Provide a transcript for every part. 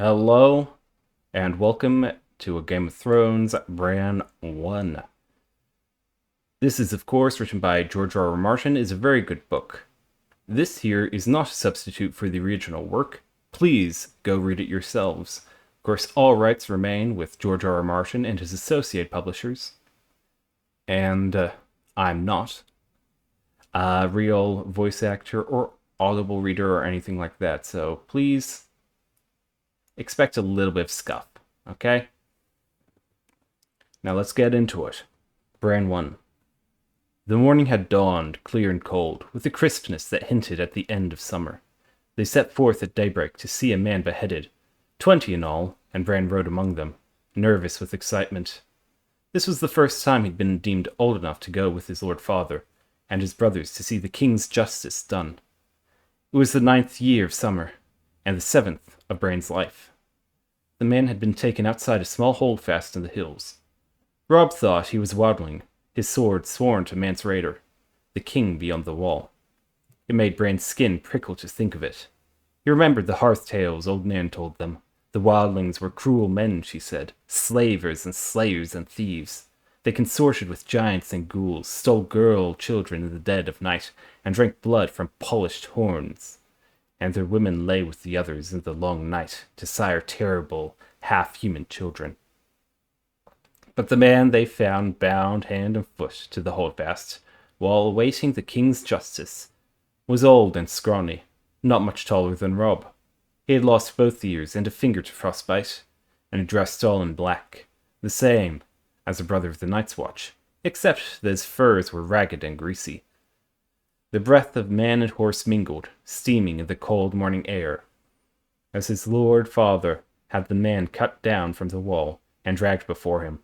Hello, and welcome to A Game of Thrones Bran 1. This is, of course, written by George R. R. Martin, is a very good book. This here is not a substitute for the original work. Please go read it yourselves. Of course, all rights remain with George R. R. Martin and his associate publishers. And I'm not a real voice actor or audible reader or anything like that, so please expect a little bit of scuff, okay? Now let's get into it. Bran 1. The morning had dawned, clear and cold, with a crispness that hinted at the end of summer. They set forth at daybreak to see a man beheaded, 20 in all, and Bran rode among them, nervous with excitement. This was the first time he'd been deemed old enough to go with his lord father and his brothers to see the king's justice done. It was the 9th year of summer, and the 7th of Bran's life. The man had been taken outside a small holdfast in the hills. Robb thought he was waddling, his sword sworn to Mance Rayder, the king beyond the wall. It made Bran's skin prickle to think of it. He remembered the hearth tales old Nan told them. The wildlings were cruel men, she said, slavers and slayers and thieves. They consorted with giants and ghouls, stole girl children in the dead of night, and drank blood from polished horns. And their women lay with the others in the long night to sire terrible, half-human children. But the man they found bound hand and foot to the holdfast, while awaiting the king's justice, was old and scrawny, not much taller than Robb. He had lost both ears and a finger to frostbite, and dressed all in black, the same as a brother of the Night's Watch, except that his furs were ragged and greasy. The breath of man and horse mingled, steaming in the cold morning air, as his lord father had the man cut down from the wall and dragged before him.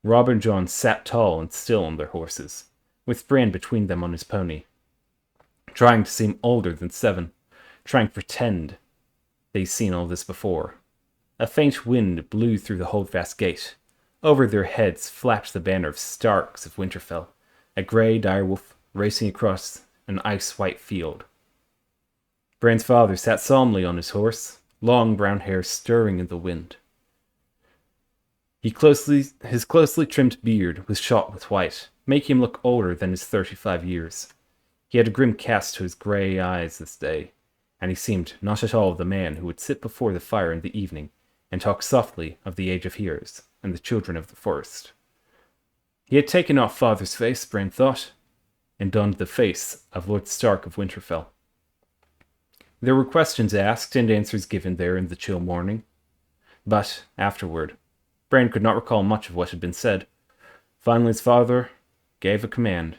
Robb and Jon sat tall and still on their horses, with Bran between them on his pony, trying to seem older than 7, trying to pretend they'd seen all this before. A faint wind blew through the holdfast gate. Over their heads flapped the banner of Starks of Winterfell, a grey direwolf racing across an ice-white field. Bran's father sat solemnly on his horse, long brown hair stirring in the wind. His closely trimmed beard was shot with white, making him look older than his 35 years. He had a grim cast to his grey eyes this day, and he seemed not at all the man who would sit before the fire in the evening and talk softly of the age of years and the children of the forest. He had taken off father's face, Bran thought, and donned the face of Lord Stark of Winterfell. There were questions asked and answers given there in the chill morning, but afterward, Bran could not recall much of what had been said. Finally his father gave a command,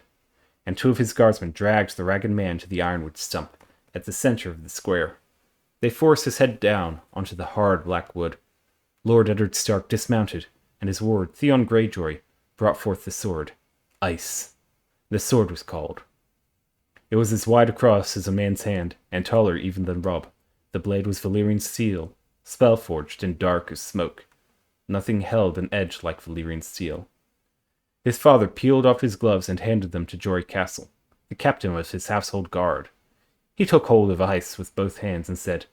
and 2 of his guardsmen dragged the ragged man to the ironwood stump at the center of the square. They forced his head down onto the hard black wood. Lord Eddard Stark dismounted, and his ward, Theon Greyjoy, brought forth the sword. Ice. The sword was called. It was as wide across as a man's hand, and taller even than Robb. The blade was Valyrian steel, spell-forged and dark as smoke. Nothing held an edge like Valyrian steel. His father peeled off his gloves and handed them to Jory Castle, the captain of his household guard. He took hold of ice with both hands and said,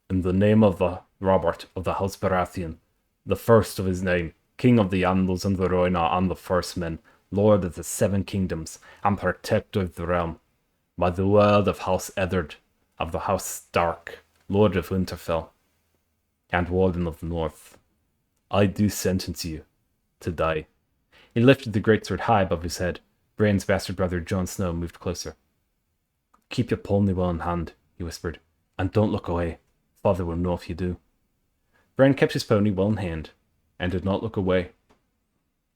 "In the name of the Robert of the House Baratheon, the first of his name, King of the Andals and the Rhoynar and the First Men, Lord of the 7 Kingdoms, and Protector of the Realm, by the word of House Eddard, of the House Stark, Lord of Winterfell, and Warden of the North, I do sentence you to die." He lifted the greatsword high above his head. Bran's bastard brother Jon Snow moved closer. "Keep your pony well in hand," he whispered, "and don't look away. Father will know if you do." Bran kept his pony well in hand, and did not look away.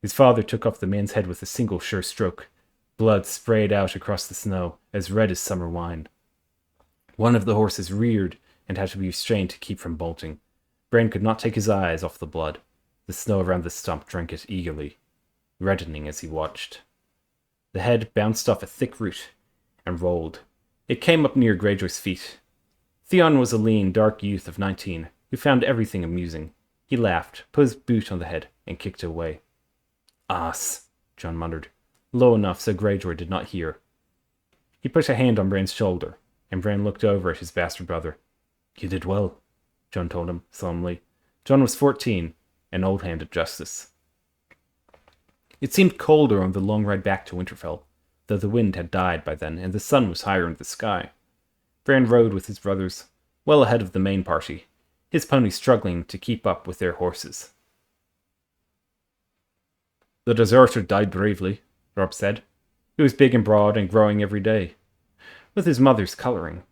His father took off the man's head with a single sure stroke. Blood sprayed out across the snow, as red as summer wine. One of the horses reared and had to be restrained to keep from bolting. Bran could not take his eyes off the blood. The snow around the stump drank it eagerly, reddening as he watched. The head bounced off a thick root and rolled. It came up near Greyjoy's feet. Theon was a lean, dark youth of 19, who found everything amusing. He laughed, put his boot on the head, and kicked it away. "Ass," Jon muttered, low enough so Greyjoy did not hear. He put a hand on Bran's shoulder, and Bran looked over at his bastard brother. "You did well. John told him solemnly. John was 14, an old hand at justice. It seemed colder on the long ride back to Winterfell, though the wind had died by then and the sun was higher in the sky. Bran rode with his brothers, well ahead of the main party, his pony struggling to keep up with their horses. "The deserter died bravely," Robb said. He was big and broad and growing every day, with his mother's colouring,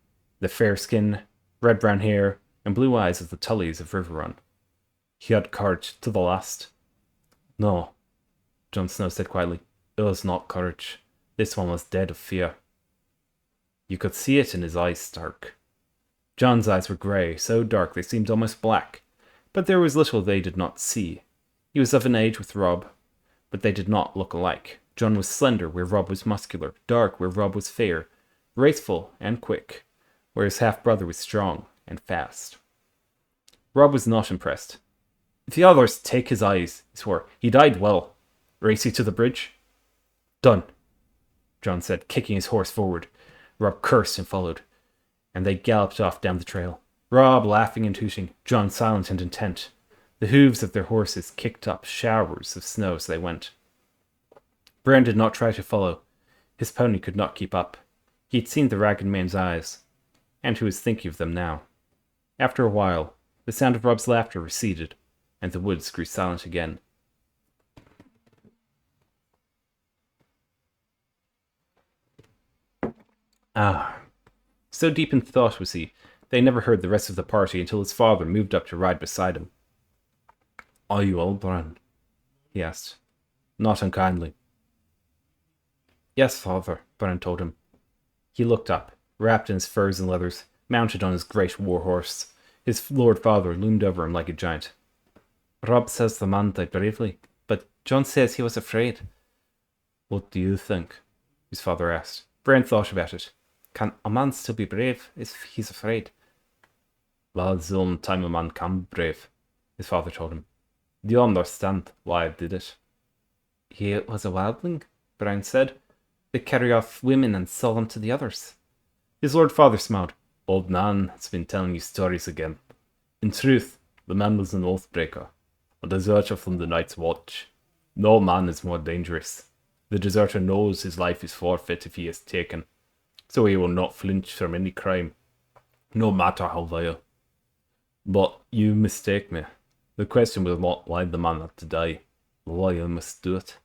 the fair skin, red-brown hair, and blue eyes of the Tullys of Riverrun. "He had courage to the last." "No," Jon Snow said quietly. "It was not courage. This one was dead of fear." "You could see it in his eyes, Stark." Jon's eyes were grey, so dark they seemed almost black, but there was little they did not see. He was of an age with Robb, but they did not look alike. Jon was slender where Robb was muscular, dark where Robb was fair, graceful and quick, where his half-brother was strong and fast. Robb was not impressed. "If the others take his eyes," he swore, "he died well. Race you to the bridge?" "Done," Jon said, kicking his horse forward. Robb cursed and followed, and they galloped off down the trail. Robb laughing and hooting, Jon silent and intent. The hooves of their horses kicked up showers of snow as they went. Bran did not try to follow. His pony could not keep up. He had seen the ragged man's eyes, and he was thinking of them now. After a while, the sound of Robb's laughter receded, and the woods grew silent again. So deep in thought was he, they never heard the rest of the party until his father moved up to ride beside him. "Are you old, Bran?" he asked, not unkindly. "Yes, father," Bran told him. He looked up, wrapped in his furs and leathers, mounted on his great war horse. His lord father loomed over him like a giant. "Robb says the man died bravely, but Jon says he was afraid." "What do you think?" his father asked. Bran thought about it. Can a man still be brave if he's afraid? "Well, it's the only time a man can be brave," his father told him. "Do you understand why I did it?" "He was a wildling," Bran said. "They carry off women and sell them to the others." His lord father smiled. "Old man has been telling you stories again. In truth, the man was an oath-breaker, a deserter from the Night's Watch. No man is more dangerous. The deserter knows his life is forfeit if he is taken, so he will not flinch from any crime, no matter how vile. But you mistake me. The question was not why the man had to die, but why he must do it."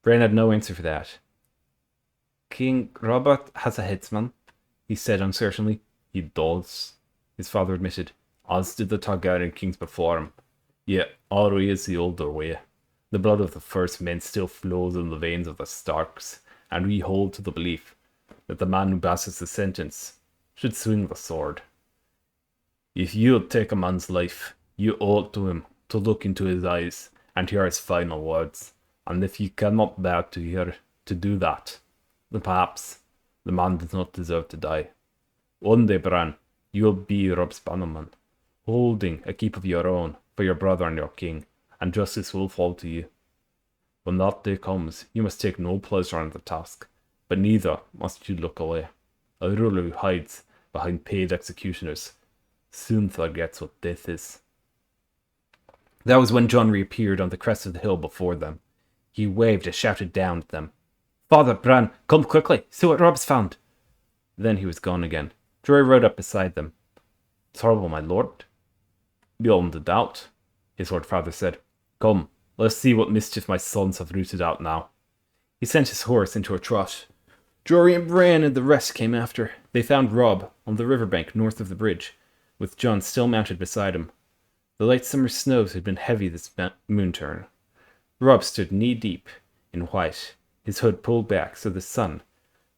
Bran had no answer for that. "King Robert has a headsman," he said uncertainly. "He does," his father admitted, "as did the Targaryen kings before him. Yet our way is the older way. The blood of the first men still flows in the veins of the Starks, and we hold to the belief that the man who passes the sentence should swing the sword. If you would take a man's life, you owe it to him to look into his eyes and hear his final words, and if you cannot bear to do that, then perhaps the man does not deserve to die. One day, Bran, you will be Robb's bannerman, holding a keep of your own for your brother and your king, and justice will fall to you. When that day comes, you must take no pleasure in the task, but neither must you look away. A ruler who hides behind paid executioners soon forgets what death is." That was when Jon reappeared on the crest of the hill before them. He waved and shouted down at them. "Father Bran, come quickly, see what Robb's found." Then he was gone again. Jory rode up beside them. "Terrible, my lord?" "Beyond a doubt," his lord father said. "Come, let's see what mischief my sons have rooted out now." He sent his horse into a trot. Jory and Bran and the rest came after. They found Robb on the riverbank north of the bridge, with Jon still mounted beside him. The late summer snows had been heavy this moon turn. Robb stood knee-deep in white, his hood pulled back so the sun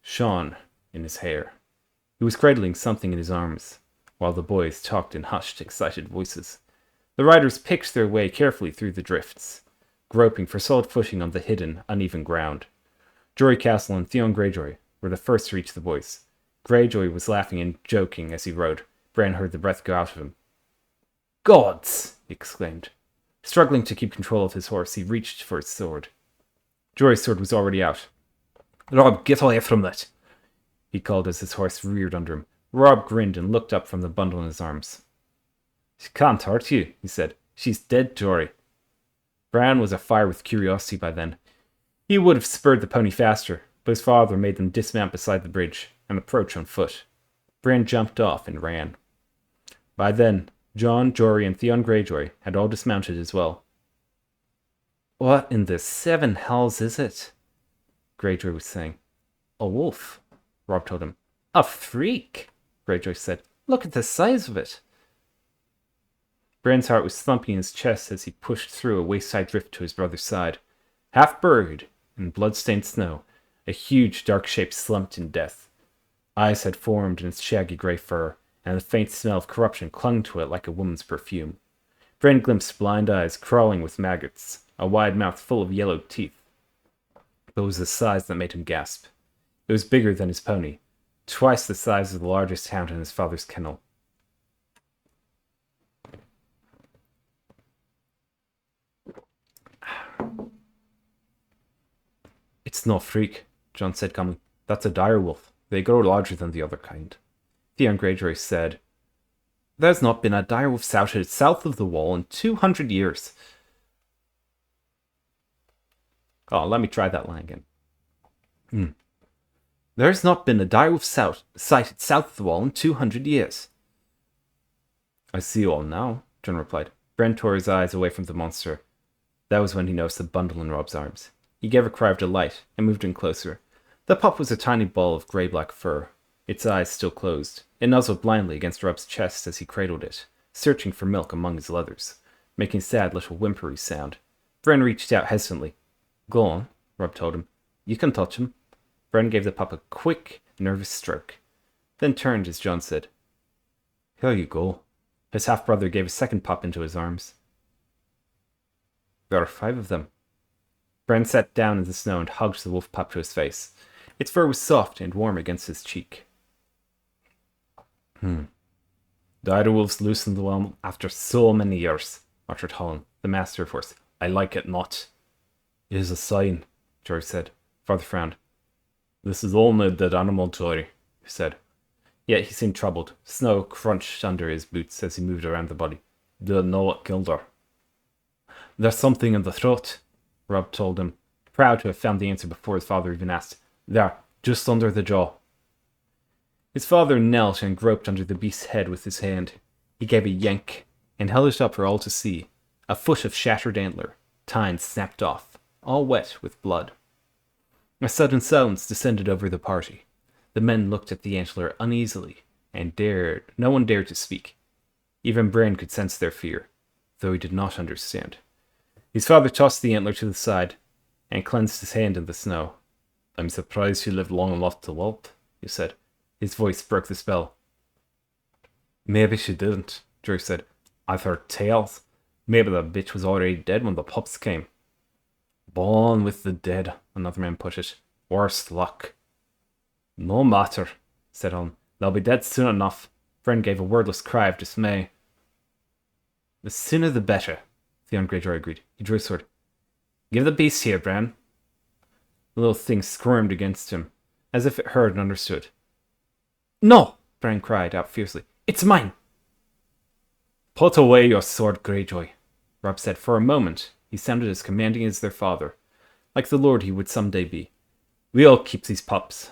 shone in his hair. He was cradling something in his arms, while the boys talked in hushed, excited voices. The riders picked their way carefully through the drifts, groping for solid footing on the hidden, uneven ground. Jory Castle and Theon Greyjoy were the first to reach the boys. Greyjoy was laughing and joking as he rode. Bran heard the breath go out of him. "Gods!" he exclaimed. Struggling to keep control of his horse, he reached for his sword. Jory's sword was already out. "Robb, get away from that!" he called as his horse reared under him. Robb grinned and looked up from the bundle in his arms. She can't hurt you, he said. She's dead, Jory. Bran was afire with curiosity by then. He would have spurred the pony faster, but his father made them dismount beside the bridge and approach on foot. Bran jumped off and ran. By then, Jon, Jory, and Theon Greyjoy had all dismounted as well. What in the seven hells is it? Greyjoy was saying. A wolf, Robb told him. A freak, Greyjoy said. Look at the size of it. Bran's heart was thumping in his chest as he pushed through a wayside rift to his brother's side. Half buried in blood-stained snow, a huge dark shape slumped in death. Eyes had formed in its shaggy grey fur, and the faint smell of corruption clung to it like a woman's perfume. Bran glimpsed blind eyes crawling with maggots, a wide mouth full of yellow teeth. But it was the size that made him gasp. It was bigger than his pony, twice the size of the largest hound in his father's kennel. It's no freak, Jon said calmly. That's a direwolf. They grow larger than the other kind. Theon Greyjoy said, There's not been a direwolf sighted south of the wall in 200 years. Oh, let me try that line again. There's not been a direwolf sighted south of the wall in 200 years. I see you all now, Jon replied. Bran tore his eyes away from the monster. That was when he noticed the bundle in Robb's arms. He gave a cry of delight and moved in closer. The pup was a tiny ball of grey-black fur, its eyes still closed. It nuzzled blindly against Robb's chest as he cradled it, searching for milk among his leathers, making a sad little whimpery sound. Bran reached out hesitantly. Go on, Robb told him. You can touch him. Bran gave the pup a quick, nervous stroke, then turned as Jon said, Here you go. His half-brother gave a second pup into his arms. There are 5 of them. Bran sat down in the snow and hugged the wolf pup to his face. Its fur was soft and warm against his cheek. The direwolves loosened the whelm after so many years, muttered Holland, the master of horse. I like it not. It is a sign, Jory said. Father frowned. This is only a dead animal, Jory, he said. Yet he seemed troubled. Snow crunched under his boots as he moved around the body. Didn't know what killed her. There's something in the throat, Robb told him, proud to have found the answer before his father even asked. There, just under the jaw. His father knelt and groped under the beast's head with his hand. He gave a yank and held it up for all to see. A foot of shattered antler, tine snapped off, all wet with blood. A sudden silence descended over the party. The men looked at the antler uneasily, and no one dared to speak. Even Bran could sense their fear, though he did not understand. His father tossed the antler to the side, and cleansed his hand in the snow. I'm surprised she lived long enough to whelp, he said. His voice broke the spell. Maybe she didn't, Jory said. I've heard tales. Maybe the bitch was already dead when the pups came. Born with the dead, another man put it. Worst luck. No matter, said Holland. They'll be dead soon enough. Bran gave a wordless cry of dismay. The sooner the better, Theon Greyjoy agreed. He drew his sword. Give the beast here, Bran. The little thing squirmed against him, as if it heard and understood. No, Bran cried out fiercely. It's mine. Put away your sword, Greyjoy, Robb said. For a moment, he sounded as commanding as their father, like the lord he would someday be. We'll keep these pups.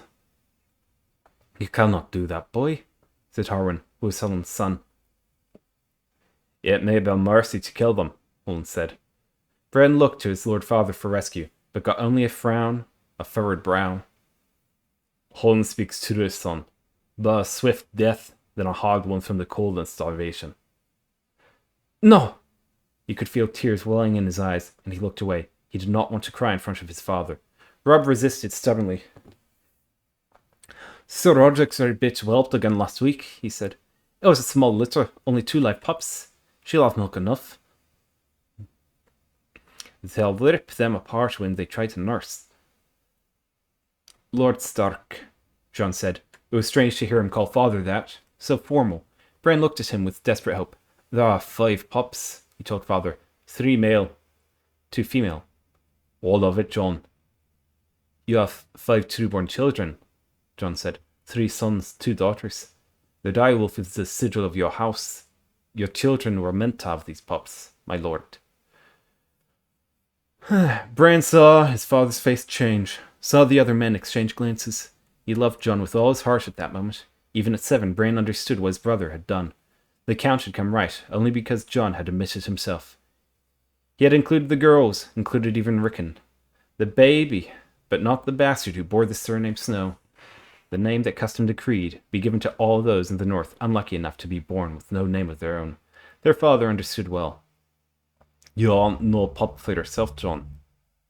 You cannot do that, boy, said Harwin, who was Holland's son. It may be a mercy to kill them, Holland said. Bran looked to his lord father for rescue, but got only a frown, a furrowed brow. Holland speaks true, son, but a swift death than a hard one from the cold and starvation. No! You could feel tears welling in his eyes, and he looked away. He did not want to cry in front of his father. Robb resisted stubbornly. Sir Roderick's very bitch whelped again last week, he said. It was a small litter, only 2 live pups. She'll have milk enough. They'll rip them apart when they try to nurse. Lord Stark, Jon said. It was strange to hear him call father that, so formal. Bran looked at him with desperate hope. There are 5 pups, he told father. 3 male, 2 female. All of it, Jon. You have 5 true-born children, Jon said. 3 sons, 2 daughters. The direwolf is the sigil of your house. Your children were meant to have these pups, my lord. Bran saw his father's face change, saw the other men exchange glances. He loved Jon with all his heart at that moment. Even at 7, Bran understood what his brother had done. The count had come right, only because Jon had admitted himself. He had included the girls, included even Rickon. The baby, but not the bastard who bore the surname Snow. The name that custom decreed be given to all those in the north unlucky enough to be born with no name of their own. Their father understood well. You aren't no pup for yourself, Jon,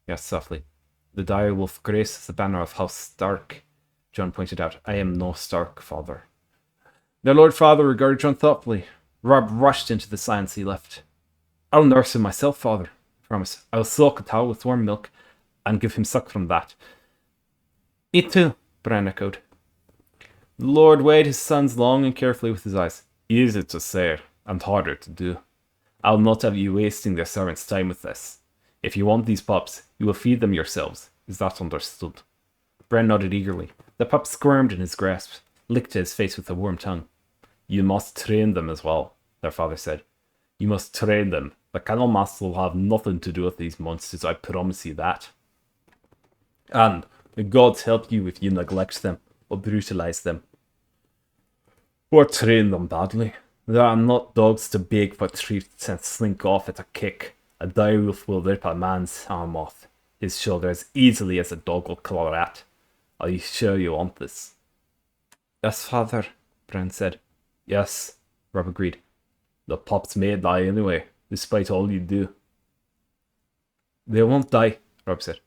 he asked softly. The dire wolf graces the banner of House Stark, Jon pointed out. I am no Stark, father. Their lord father regarded Jon thoughtfully. Robb rushed into the silence he left. I'll nurse him myself, father, I promise. I'll soak a towel with warm milk and give him suck from that. Me too, Bran echoed. The lord weighed his sons long and carefully with his eyes. Easy to say, and harder to do. I'll not have you wasting their servants' time with this. If you want these pups, you will feed them yourselves. Is that understood? Bran nodded eagerly. The pup squirmed in his grasp, licked at his face with a warm tongue. You must train them as well, their father said. You must train them. The kennel master will have nothing to do with these monsters, I promise you that. And the gods help you if you neglect them or brutalize them. Or train them badly. They are not dogs to beg for treats and slink off at a kick. A direwolf will rip a man's arm off his shoulder as easily as a dog will claw a rat. Are you sure you want this? Yes, father, Bran said. Yes, Robb agreed. The pups may die anyway, despite all you do. They won't die, Robb said.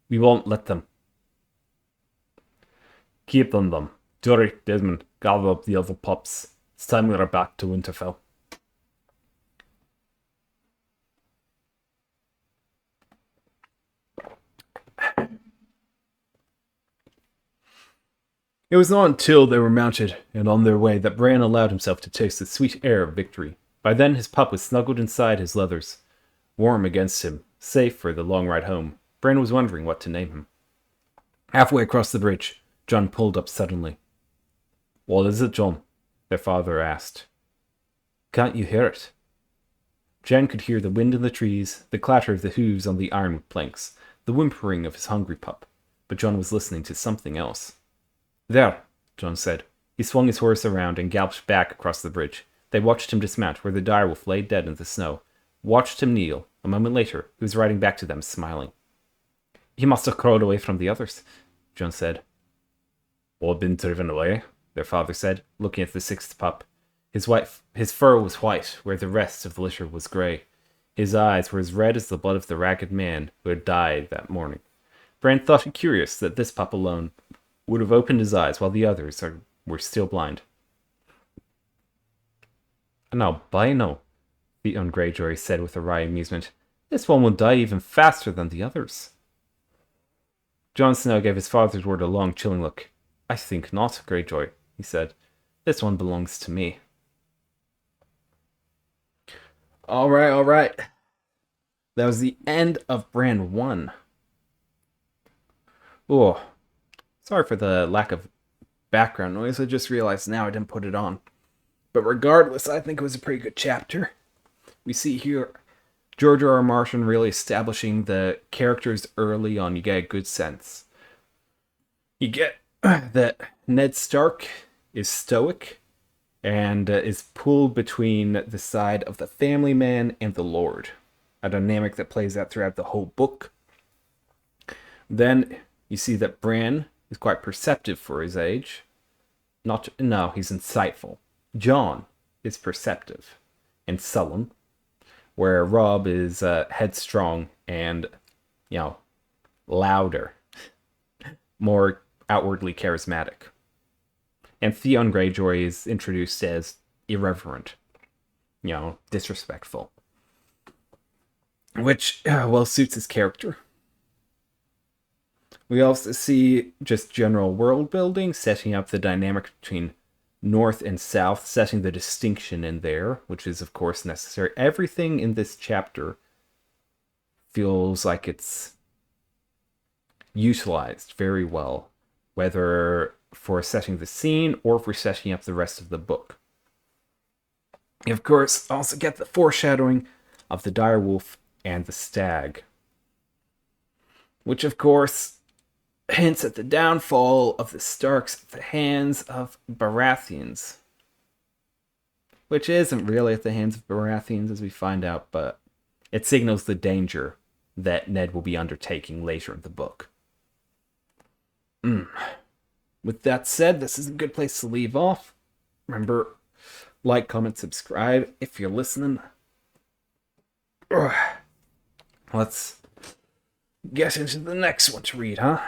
We won't let them. Keep them. Jorik, Desmond, gather up the other pups. It's time we are back to Winterfell. It was not until they were mounted and on their way that Bran allowed himself to taste the sweet air of victory. By then his pup was snuggled inside his leathers, warm against him, safe for the long ride home. Bran was wondering what to name him. Halfway across the bridge, Jon pulled up suddenly. What is it, Jon? Their father asked. Can't you hear it? Jon could hear the wind in the trees, the clatter of the hooves on the ironwood planks, the whimpering of his hungry pup, but Jon was listening to something else. There, Jon said. He swung his horse around and galloped back across the bridge. They watched him dismount where the direwolf lay dead in the snow, watched him kneel. A moment later, he was riding back to them, smiling. He must have crawled away from the others, Jon said. Or been driven away, their father said, looking at the sixth pup. His fur was white, where the rest of the litter was grey. His eyes were as red as the blood of the ragged man who had died that morning. Bran thought it curious that this pup alone would have opened his eyes while the others were still blind. An albino, Theon Greyjoy said with a wry amusement. This one will die even faster than the others. Jon Snow gave his father's word a long, chilling look. I think not, Greyjoy, he said. This one belongs to me. All right. That was the end of Bran 1. Oh, sorry for the lack of background noise. I just realized now I didn't put it on. But regardless, I think it was a pretty good chapter. We see here George R. R. Martin really establishing the characters early on. You get a good sense. You get that Ned Stark is stoic and is pulled between the side of the family man and the Lord. A dynamic that plays out throughout the whole book. Then you see that Bran is quite perceptive for his age. He's insightful. Jon is perceptive and sullen, where Robb is headstrong and, louder, more outwardly charismatic. And Theon Greyjoy is introduced as irreverent, disrespectful, which well suits his character. We also see just general world building, setting up the dynamic between North and South, setting the distinction in there, which is of course necessary. Everything in this chapter feels like it's utilized very well, whether for setting the scene or for setting up the rest of the book. You, of course, also get the foreshadowing of the dire wolf and the stag, which, of course, hints at the downfall of the Starks at the hands of Baratheons. Which isn't really at the hands of Baratheons, as we find out, but it signals the danger that Ned will be undertaking later in the book. With that said, this is a good place to leave off. Remember, like, comment, subscribe if you're listening. Let's get into the next one to read, huh?